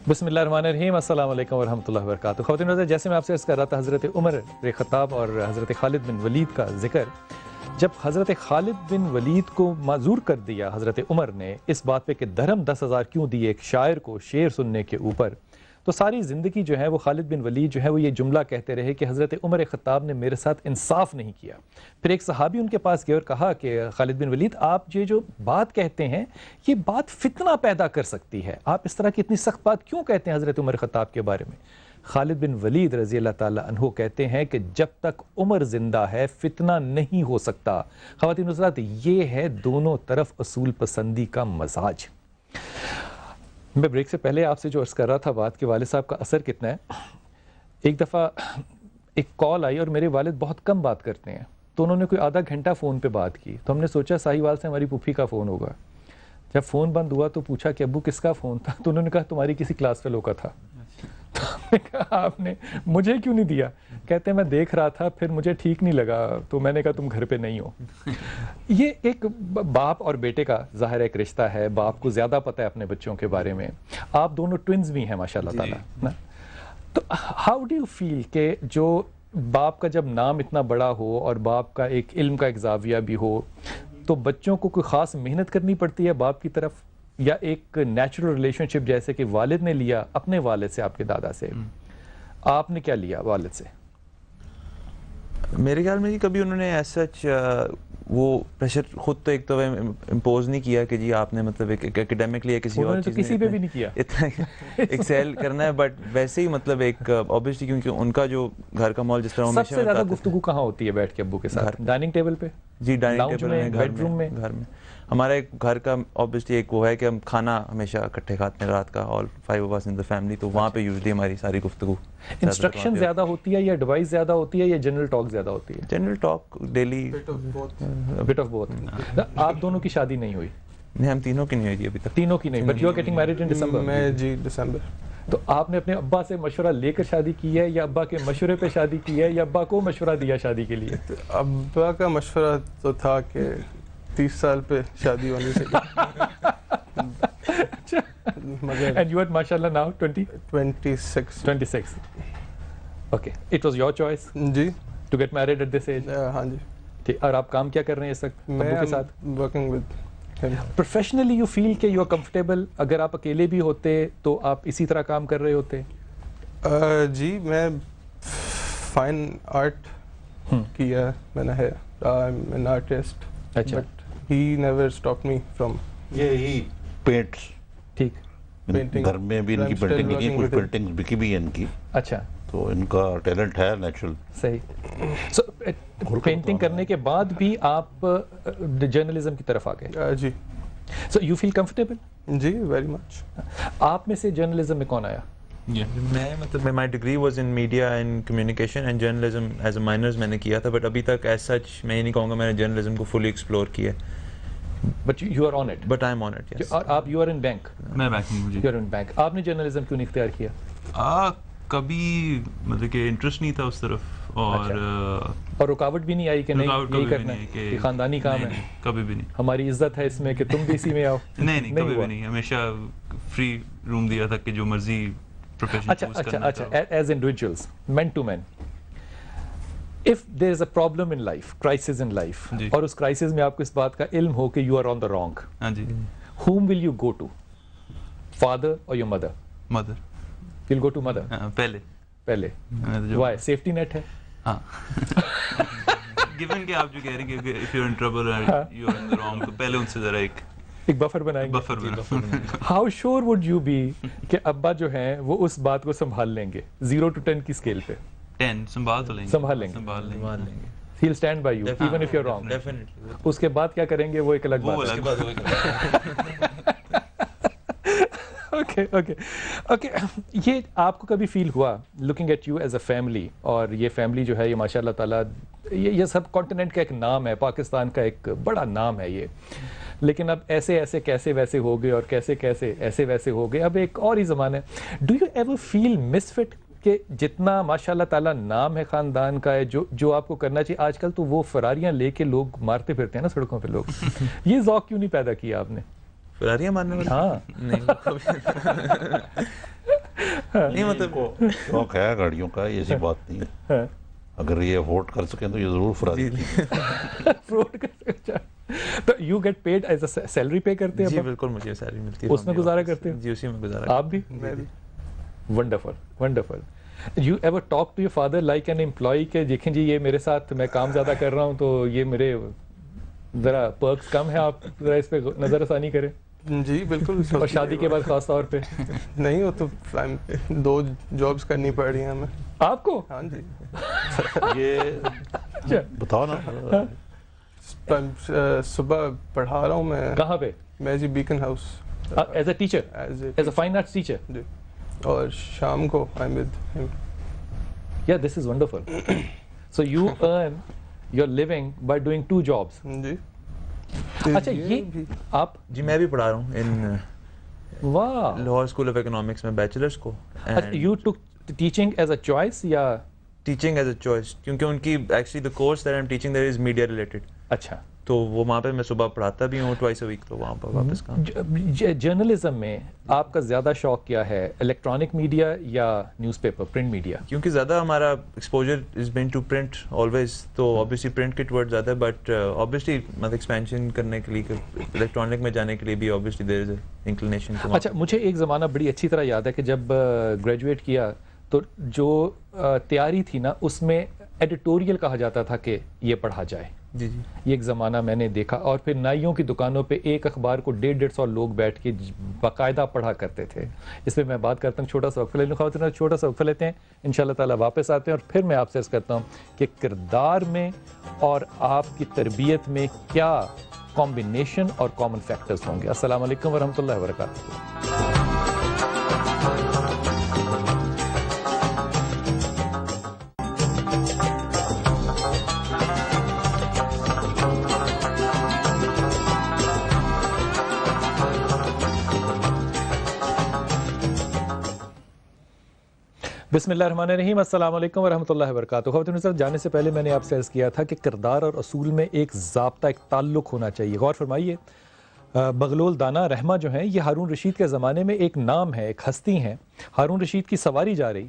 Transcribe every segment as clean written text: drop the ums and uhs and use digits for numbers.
بسم اللہ الرحمن الرحیم، السلام علیکم ورحمۃ اللہ وبرکاتہ۔ خواتین حضرات، جیسے میں آپ سے عرض کر رہا تھا حضرت عمر خطاب اور حضرت خالد بن ولید کا ذکر، جب حضرت خالد بن ولید کو معذور کر دیا حضرت عمر نے اس بات پہ کہ درہم 10,000 کیوں دیے ایک شاعر کو شعر سننے کے اوپر، تو ساری زندگی جو ہے وہ خالد بن ولید جو ہے وہ یہ جملہ کہتے رہے کہ حضرت عمر خطاب نے میرے ساتھ انصاف نہیں کیا۔ پھر ایک صحابی ان کے پاس گئے اور کہا کہ خالد بن ولید، آپ یہ جو بات کہتے ہیں یہ بات فتنہ پیدا کر سکتی ہے، آپ اس طرح کی اتنی سخت بات کیوں کہتے ہیں حضرت عمر خطاب کے بارے میں؟ خالد بن ولید رضی اللہ تعالیٰ عنہ کہتے ہیں کہ جب تک عمر زندہ ہے فتنہ نہیں ہو سکتا۔ خواتین حضرات، یہ ہے دونوں طرف اصول پسندی کا مزاج۔ میں بریک سے پہلے آپ سے جو عرض کر رہا تھا بات کہ والد صاحب کا اثر کتنا ہے، ایک دفعہ ایک کال آئی اور میرے والد بہت کم بات کرتے ہیں، تو انہوں نے کوئی آدھا گھنٹہ فون پہ بات کی، تو ہم نے سوچا ساہیوال سے ہماری پھوپھی کا فون ہوگا۔ جب فون بند ہوا تو پوچھا کہ ابو کس کا فون تھا، تو انہوں نے کہا تمہاری کسی کلاس فیلو کا تھا۔ تو ہم نے کہا آپ نے مجھے کیوں نہیں دیا؟ کہتے ہیں میں دیکھ رہا تھا، پھر مجھے ٹھیک نہیں لگا تو میں نے کہا تم گھر پہ نہیں ہو۔ یہ ایک باپ اور بیٹے کا ظاہر ایک رشتہ ہے، باپ کو زیادہ پتہ ہے اپنے بچوں کے بارے میں۔ آپ دونوں ٹوئنز بھی ہیں ماشاء اللہ تعالیٰ، تو ہاؤ ڈو یو فیل کہ جو باپ کا جب نام اتنا بڑا ہو اور باپ کا ایک علم کا ایک زاویہ بھی ہو، تو بچوں کو کوئی خاص محنت کرنی پڑتی ہے باپ کی طرف، یا ایک نیچرل ریلیشن شپ جیسے کہ والد نے لیا اپنے والد سے، آپ کے دادا سے، آپ نے کیا لیا والد سے؟ میرے خیال میں جی کبھی انہوں نے ایسا وہ پریشر خود تو ایک تو امپوز نہیں کیا کہ جی آپ نے مطلب ایک اکیڈیمکلی یا کسی اور چیز کسی پہ بھی نہیں کیا اتنا ایکسیل کرنا ہے، بٹ ویسے ہی مطلب ایک اوبیسلی کیونکہ ان کا جو گھر کا ماحول جس طرح سب سے زیادہ گفتگو کہاں ہوتی ہے بیٹھ کے ابو کے ساتھ؟ ڈائننگ ٹیبل پہ؟ جی ڈائننگ ٹیبل میں، بیڈ روم میں؟ گھر میں ہمارا ایک گھر کا اوبیسلی ایک وہ ہے کہ ہم کھانا ہمیشہ اکٹھے کھاتے ہیں رات کا، آل 5 of us in the family، تو وہاں پہ یوزلی ہماری ساری گفتگو۔ انسٹرکشن زیادہ ہوتی ہے یا ایڈوائس زیادہ ہوتی ہے یا جنرل ٹاک زیادہ ہوتی ہے؟ General talk daily, but of both. آپ دونوں کی شادی نہیں ہوئی؟ نہیں، ہم تینوں کی نہیں ہوئی تھی ابھی تک۔ تینوں کی نہیں، but you are getting married in December? میں جی دسمبر۔ تو آپ نے اپنے ابا سے مشورہ لے کر شادی کی ہے یا ابا کے مشورے پہ شادی کی ہے یا ابا کو مشورہ دیا شادی کے لیے؟ ابا کا مشورہ تو تھا کہ 30 سال پہ شادی ہونی چاہیے، مگر And you are mashallah now 26 Okay, it was your choice G to get married at this age. ہاں جی۔ ٹھیک، اور آپ کام کیا کر رہے ہیں اس وقت میں ابو کے ساتھ؟ ورکنگ ود ہم۔ پروفیشنلی یو فیل کہ یو آر کمفرٹیبل؟ اگر آپ اکیلے بھی ہوتے تو آپ اسی طرح کام کر رہے ہوتے؟ جی میں فائن آرٹ کیا میں نے ہے، آئی ایم این آرٹسٹ، اچھا، but he never stop me from یہی پینٹ ٹھیک، painting. گھر میں بھی ان کی I'm still پینٹنگ کی، working کچھ with it. پینٹنگ بکی بھی ہے ان کی، اچھا تو ان کا ٹیلنٹ ہے نیچرل۔ صحیح۔ سو پینٹنگ کرنے کے بعد بھی آپ جرنلزم کی طرف آ گئے؟ جی سو یو فیل کمفرٹیبل؟ جی ویری مچ۔ آپ میں سے جرنلزم میں کون آیا؟ میں مطلب my degree was in media and communication and journalism as a minors میں نے کیا تھا، بٹ ابھی تک ایز سچ میں یہ نہیں کہوں گا میں نے جرنلزم کو فلی ایکسپلور کیا ہے، but you are on it? But I am on it, yes. اور آپ یو آر ان بینک؟ میں بینکنگ مجھے یو آر ان بینک۔ آپ نے جرنلزم کیوں نہیں اختیار کیا؟ کبھی مطلب کہ انٹرسٹ نہیں تھا اس طرف، اور رکاوٹ بھی نہیں آئی کہ نہیں یہی کرنا ہے کہ خاندانی کام ہے؟ کبھی بھی نہیں۔ ہماری عزت ہے اس میں کہ تم بھی اسی میں آؤ؟ نہیں کبھی بھی نہیں، ہمیشہ فری روم دیا تھا کہ جو مرضی پروفیشن اچھا اچھا اچھا، as individuals, man to man, if there is a problem in life, crisis in life، اور اس کرائسس میں آپ کو اس بات کا علم ہو کہ you are on the wrong، ہاں جی، whom will you go to? Father or your mother? Mother, You'll go to mother پہلے۔ Why? Safety net ہے؟ ہاں، given کہ آپ جو کہہ رہے ہیں کہ if you're in trouble or you're in the wrong، تو پہلے ان سے ذرا ایک بفر بنائیں گے۔ بفر بنا۔ How sure would you be کہ ابا جو ہیں وہ اس بات کو سنبھال لیں گے 0 to 10 کی اسکیل پہ؟ 10 سنبھال تو لیں گے، سنبھال لیں گے۔ He'll stand by you even if you're wrong. اس کے بعد کیا کریں گے وہ ایک الگ بات ہے۔ اوکے، یہ آپ کو کبھی فیل ہوا looking at you as a family, اور یہ فیملی جو ہے یہ ماشاء اللہ تعالیٰ یہ سب کانٹیننٹ کا ایک نام ہے، پاکستان کا ایک بڑا نام ہے یہ، لیکن اب ایسے ایسے کیسے ویسے ہو گئے اور کیسے کیسے ایسے ویسے ہو گئے، اب ایک اور ہی زمانہ ہے۔ Do you ever feel misfit کہ جتنا ماشاء اللہ تعالیٰ نام ہے خاندان کا ہے، جو آپ کو کرنا چاہیے، آج کل تو وہ فراریاں لے کے لوگ مارتے پھرتے ہیں نا سڑکوں پہ لوگ، یہ ذوق کیوں نہیں پیدا کیا آپ نے؟ فراریاں مارنے والا؟ ہاں نہیں، نہیں مطلب شوق ہے گاڑیوں کا، ایسی بات نہیں ہے. اگر یہ افورڈ کر سکیں تو یہ ضرور فراری. فراڈ کر تو you get paid as a salary pay کرتے ہیں؟ جی بالکل مجھے سیلری ملتی ہے. اس میں گزارا کرتے ہیں؟ جی اسی میں گزارا. آپ بھی؟ میں بھی. Wonderful wonderful. You ever talk to your father like an employee کہ دیکھیں جی یہ میرے ساتھ میں کام زیادہ کر رہا ہوں تو یہ میرے ذرا پرکس کم ہے، آپ ذرا اس پہ نظر ثانی کریں؟ جی بالکل. اور شادی کے بعد خاص طور پہ؟ نہیں، وہ تو 2 جابس کرنی پڑ رہی ہیں ہمیں. آپ کو؟ ہاں جی. یہ بتاؤ نا. صبح پڑھا رہا ہوں میں. کہاں پہ؟ میں جی Beaconhouse as a teacher, as as a fine arts teacher. جی. اور شام کو آئی ایم ود ہم. Yeah, this is wonderful. So you earn your living by doing 2 jobs. جی. اچھا یہ آپ؟ جی میں بھی پڑھا رہا ہوں ان واہ. لاہور اسکول آف اکنامکس میں بیچلرس کو. You took teaching as a choice یا؟ ٹیچنگ ایز اے چوائس، کیونکہ ان کی actually the course that I am teaching that is media related. اچھا. تو وہ وہاں پہ میں صبح پڑھاتا بھی ہوں ٹوائس اے ویک، تو وہاں پر واپس کام. جرنلزم میں آپ کا زیادہ شوق کیا ہے، الیکٹرانک میڈیا یا نیوز پیپر پرنٹ میڈیا؟ کیونکہ زیادہ ہمارا exposure is been to print always, تو آبویسلی پرنٹ کے ٹورڈ زیادہ ہے، بٹ آبویسلی مطلب ایکسپینشن کرنے کے لیے الیکٹرانک میں جانے کے لیے بھی obviously there is a inclination. اچھا مجھے ایک زمانہ بڑی اچھی طرح یاد ہے کہ جب گریجویٹ کیا تو جو تیاری تھی نا اس میں ایڈیٹوریل کہا جاتا تھا کہ یہ پڑھا جائے. جی جی. یہ ایک زمانہ میں نے دیکھا، اور پھر نائیوں کی دکانوں پہ ایک اخبار کو 150-150 لوگ بیٹھ کے باقاعدہ پڑھا کرتے تھے. اس پہ میں بات کرتا ہوں، چھوٹا سا وقفہ لے لوں. خواتین چھوٹا سا وقفہ لیتے ہیں، انشاءاللہ تعالیٰ واپس آتے ہیں اور پھر میں آپ سے عرض کرتا ہوں کہ کردار میں اور آپ کی تربیت میں کیا کمبینیشن اور کامن فیکٹرز ہوں گے. السلام علیکم ورحمۃ اللہ وبرکاتہ. بسم اللہ الرحمن الرحیم. السلام علیکم ورحمۃ اللہ وبرکاتہ. خواتین حضرات جانے سے پہلے میں نے آپ سے عرض کیا تھا کہ کردار اور اصول میں ایک ضابطہ، ایک تعلق ہونا چاہیے. غور فرمائیے، بغلول دانا رحمہ جو ہیں یہ ہارون رشید کے زمانے میں ایک نام ہے، ایک ہستی ہیں. ہارون رشید کی سواری جا رہی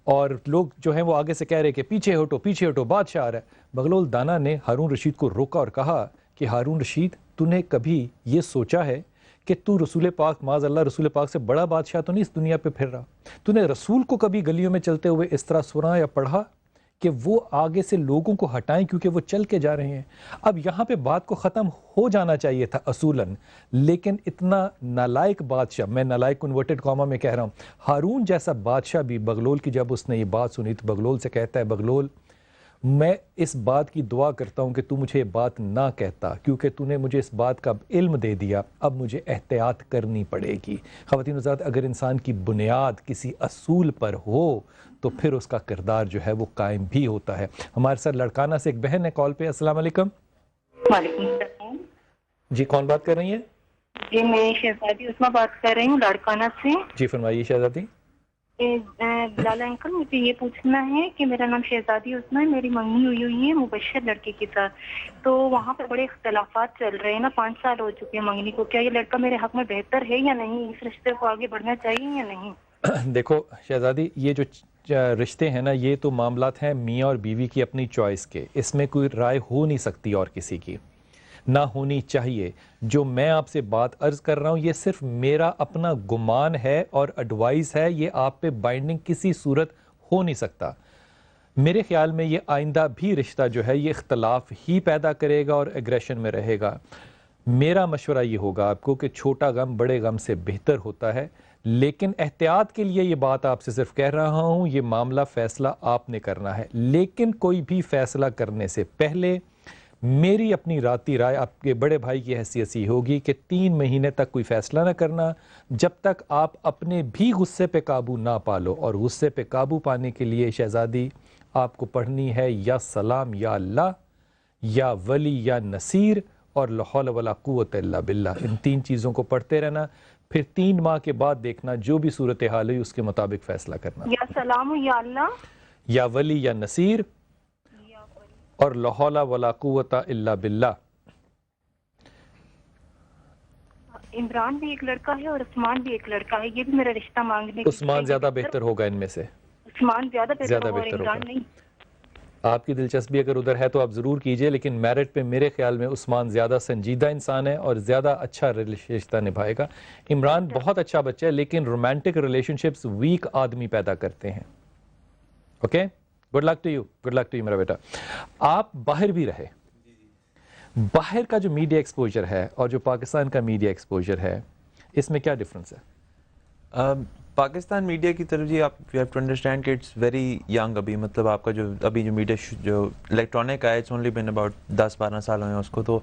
اور لوگ جو ہیں وہ آگے سے کہہ رہے کہ پیچھے ہٹو پیچھے ہٹو، بادشاہ آ رہا ہے. بغلول دانا نے ہارون رشید کو روکا اور کہا کہ ہارون رشید تو نے کبھی یہ سوچا ہے کہ تو رسول پاک، معاذ اللہ رسول پاک سے بڑا بادشاہ تو نہیں اس دنیا پہ پھر رہا؟ تو نے رسول کو کبھی گلیوں میں چلتے ہوئے اس طرح سنا یا پڑھا کہ وہ آگے سے لوگوں کو ہٹائیں کیونکہ وہ چل کے جا رہے ہیں؟ اب یہاں پہ بات کو ختم ہو جانا چاہیے تھا اصولاً، لیکن اتنا نالائق بادشاہ، میں نالائق کنورٹڈ کاما میں کہہ رہا ہوں، ہارون جیسا بادشاہ بھی بغلول کی جب اس نے یہ بات سنی تو بغلول سے کہتا ہے بغلول میں اس بات کی دعا کرتا ہوں کہ تو مجھے یہ بات نہ کہتا، کیونکہ تو نے مجھے اس بات کا علم دے دیا، اب مجھے احتیاط کرنی پڑے گی. خواتین حضرات اگر انسان کی بنیاد کسی اصول پر ہو تو پھر اس کا کردار جو ہے وہ قائم بھی ہوتا ہے. ہمارے ساتھ لڑکانہ سے ایک بہن ہے کال پہ. السلام علیکم. وعلیکم السلام. جی کون بات کر رہی ہیں؟ جی میں شہزادی عثمہ بات کر رہی ہوں لڑکانہ سے. جی فرمائیے شہزادی. بلال انکل مجھے یہ پوچھنا ہے کہ میرا نام شہزادی عثمہ ہے، میری منگنی ہوئی ہے مبشر لڑکے کے ساتھ، تو وہاں پہ بڑے اختلافات چل رہے ہیں نا، 5 سال ہو چکے ہیں منگنی کو. کیا یہ لڑکا میرے حق میں بہتر ہے یا نہیں؟ اس رشتے کو آگے بڑھنا چاہیے یا نہیں؟ دیکھو شہزادی، یہ جو رشتے ہیں نا یہ تو معاملات ہیں میاں اور بیوی کی اپنی چوائس کے، اس میں کوئی رائے ہو نہیں سکتی اور کسی کی، نہ ہونی چاہیے. جو میں آپ سے بات عرض کر رہا ہوں یہ صرف میرا اپنا گمان ہے اور ایڈوائز ہے، یہ آپ پہ بائنڈنگ کسی صورت ہو نہیں سکتا. میرے خیال میں یہ آئندہ بھی رشتہ جو ہے یہ اختلاف ہی پیدا کرے گا اور ایگریشن میں رہے گا. میرا مشورہ یہ ہوگا آپ کو کہ چھوٹا غم بڑے غم سے بہتر ہوتا ہے، لیکن احتیاط کے لیے یہ بات آپ سے صرف کہہ رہا ہوں، یہ معاملہ فیصلہ آپ نے کرنا ہے. لیکن کوئی بھی فیصلہ کرنے سے پہلے میری اپنی راتی رائے آپ کے بڑے بھائی کی حیثیت سے ہوگی کہ 3 مہینے تک کوئی فیصلہ نہ کرنا جب تک آپ اپنے بھی غصے پہ قابو نہ پالو. اور غصے پہ قابو پانے کے لیے شہزادی آپ کو پڑھنی ہے یا سلام یا اللہ، یا ولی یا نصیر، اور لا حول ولا قوت الا باللہ. ان 3 چیزوں کو پڑھتے رہنا، پھر 3 ماہ کے بعد دیکھنا جو بھی صورتحال ہوئی اس کے مطابق فیصلہ کرنا. یا سلام یا اللہ، یا ولی یا نصیر، اور لا حول ولا قوت الا باللہ. عمران بھی ایک لڑکا ہے اور عثمان بھی ایک لڑکا ہے, یہ بھی میرا رشتہ مانگنے عثمان زیادہ بہتر ہوگا ان میں سے, عثمان زیادہ بہتر زیادہ ہوگا اور بہتر عمران ہوگا. نہیں. آپ کی دلچسپی اگر ادھر ہے تو آپ ضرور کیجئے, لیکن میرٹ پہ میرے خیال میں عثمان زیادہ سنجیدہ انسان ہے اور زیادہ اچھا رشتہ نبھائے گا. عمران بہت اچھا بچہ ہے لیکن رومانٹک ریلیشن شپس ویک آدمی پیدا کرتے ہیں. Okay, good luck to you, good luck to you میرا بیٹا. آپ باہر بھی رہے, باہر کا جو میڈیا ایکسپوجر ہے اور جو پاکستان کا میڈیا ایکسپوجر ہے, اس میں کیا ڈفرنس ہے؟ پاکستان میڈیا کی طرف جی آپ یو ہیو ٹو انڈرسٹینڈ کہ اٹس ویری ینگ ابھی, مطلب آپ کا جو ابھی جو میڈیا جو الیکٹرانک آیا اٹس اونلی بین اباؤٹ 10-12 سال ہوئے ہیں اس کو, تو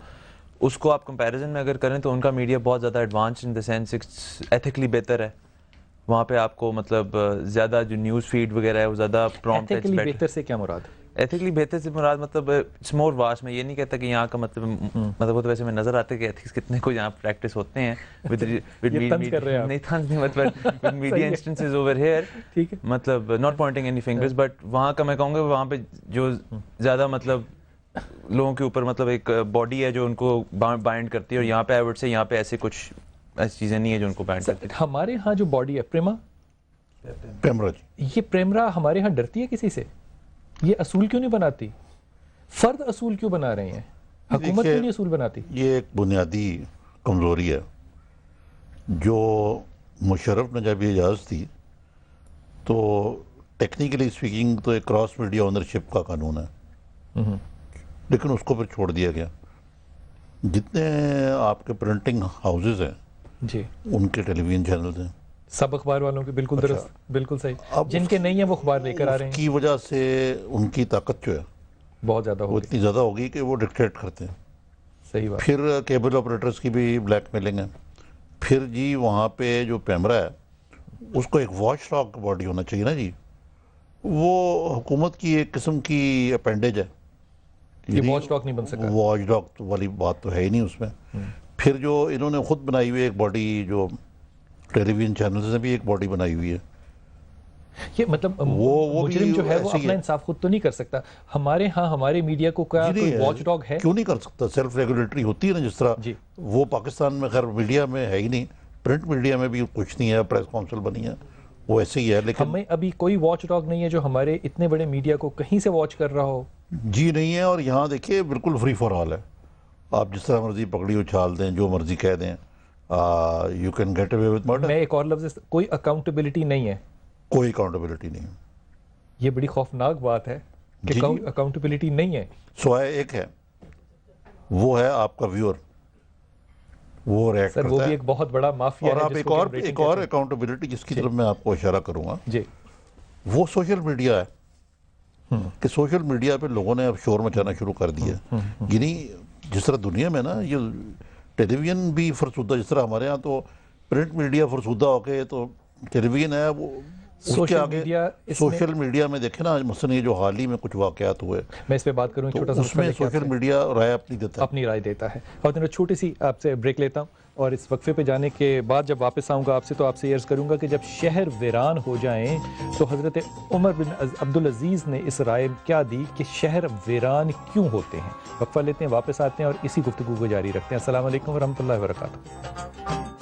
اس کو آپ کمپیریزن میں اگر کریں تو ان کا میڈیا بہت زیادہ advance in the sense it's ethically بہتر ہے. وہاں پہ آپ کو مطلب زیادہ جو نیوز فیڈ وغیرہ ہے وہ زیادہ پرومپٹ. ایتھیکلی بہتر سے کیا مراد؟ ایتھیکلی بہتر سے مراد مطلب اٹس مور واسٹ. میں یہ نہیں کہتا کہ یہاں کا مطلب وہ تو ویسے میں نظر آتا ہے کہ ایتھکس کتنے کو یہاں پریکٹس ہوتے ہیں نہیں طنز نہیں, مطلب میڈیا انسٹنسز اوور ہیئر, ٹھیک ہے, مطلب not pointing any fingers, but وہاں کا میں کہوں گا وہاں پہ جو زیادہ مطلب لوگوں کے اوپر مطلب ایک باڈی ہے جو ان کو بائنڈ کرتی ہے, اور یہاں پہ آئی وڈ سے یہاں پہ ایسے کچھ ایسی چیزیں نہیں ہیں جو ان کو بائنڈ کرتی ہیں. ہمارے ہاں جو باڈی ہے پیمرا جی, یہ پریمرا ہمارے ہاں ڈرتی ہے کسی سے؟ یہ اصول کیوں نہیں بناتی؟ فرد اصول کیوں بنا رہے ہیں, حکومت کیوں نہیں اصول بناتی؟ یہ ایک بنیادی کمزوری ہے جو مشرف نے جب یہ اجازت دی تو ٹیکنیکلی اسپیکنگ تو ایک کراس میڈیا اونرشپ کا قانون ہے, لیکن اس کو پھر چھوڑ دیا گیا. جتنے آپ کے پرنٹنگ ہاؤسز ہیں جی, ان کے ٹیلی ویژن چینلز ہیں, سب اخبار والوں کے, بالکل درست, بالکل صحیح. جن کے نہیں ہیں وہ اخبار لے کر آ رہے ہیں. اس کی وجہ سے ان کی طاقت جو ہے بہت زیادہ وہ ہوگی. اتنی زیادہ ہوگی کہ وہ ڈکٹیٹ کرتے ہیں. صحیح بات. پھر کیبل آپریٹرز کی بھی بلیک میلنگ ہے. پھر جی وہاں پہ جو پیمرا ہے اس کو ایک واچ ڈاگ باڈی ہونا چاہیے نا جی, وہ حکومت کی ایک قسم کی اپینڈیج ہے. یہ واچ ڈاگ نہیں بن سکا. واچ ڈاگ والی بات تو ہے ہی نہیں اس میں. پھر جو انہوں نے خود بنائی ہوئی ایک باڈی, جو ٹیلی ویژن چینلز نے بھی ایک باڈی بنائی ہوئی ہے, یہ مطلب وہ مجرم جو ہے وہ ایسے ہی اپنا انصاف خود تو نہیں کر سکتا. ہمارے ہاں ہمارے میڈیا کو کیا کوئی واچ ڈاگ ہے؟ کیوں نہیں کر سکتا؟ سیلف ریگولیٹری ہوتی ہے نا, جس طرح جی. وہ پاکستان میں خیر میڈیا میں ہے ہی نہیں, پرنٹ میڈیا میں بھی کچھ نہیں ہے, پریس کونسل بنی ہے وہ ایسے ہی ہے, لیکن ہمیں ابھی کوئی واچ ڈاگ نہیں ہے جو ہمارے اتنے بڑے میڈیا کو کہیں سے واچ کر رہا ہو. جی نہیں ہے. اور یہاں دیکھیے بالکل فری فار آل ہے, آپ جس طرح مرضی پکڑی اچھال دیں, جو مرضی کہہ دیں, you can get away with murder. میں ایک اور لفظ, کوئی اکاؤنٹیبلٹی نہیں ہے. کوئی اکاؤنٹیبلٹی نہیں ہے. یہ بڑی خوفناک بات ہے کہ اکاؤنٹیبلٹی نہیں ہے. سوائے ایک ہے, وہ ہے آپ کا ویور, وہ ریئیکٹ کرتا ہے. سر وہ بھی ایک بہت بڑا مافیا ہے. اور آپ ایک اور اکاؤنٹیبلٹی جس کی طرف میں آپ کو اشارہ کروں گا, جی, وہ سوشل میڈیا ہے. کہ سوشل میڈیا پہ لوگوں نے اب شور مچانا شروع کر دیا. یعنی جس طرح دنیا میں نا یہ ٹیلی ویژن بھی فرسودہ, جس طرح ہمارے ہاں تو پرنٹ میڈیا فرسودہ ہو کے تو ٹیلی ویژن ہے, وہ اس کے آگے سوشل میڈیا میں دیکھیں نا, مثلا یہ جو حال ہی میں کچھ واقعات ہوئے, میں اس پہ بات کروں, چھوٹا سا اس میں سوشل میڈیا رائے اپنی رائے دیتا ہے. اور چھوٹی سی آپ سے بریک لیتا ہوں, اور اس وقفے پہ جانے کے بعد جب واپس آؤں گا آپ سے تو آپ سے عرض کروں گا کہ جب شہر ویران ہو جائیں تو حضرت عمر بن عبدالعزیز نے اس رائے کیا دی کہ شہر ویران کیوں ہوتے ہیں. وقفہ لیتے ہیں, واپس آتے ہیں اور اسی گفتگو کو جاری رکھتے ہیں. السلام علیکم ورحمۃ اللہ وبرکاتہ.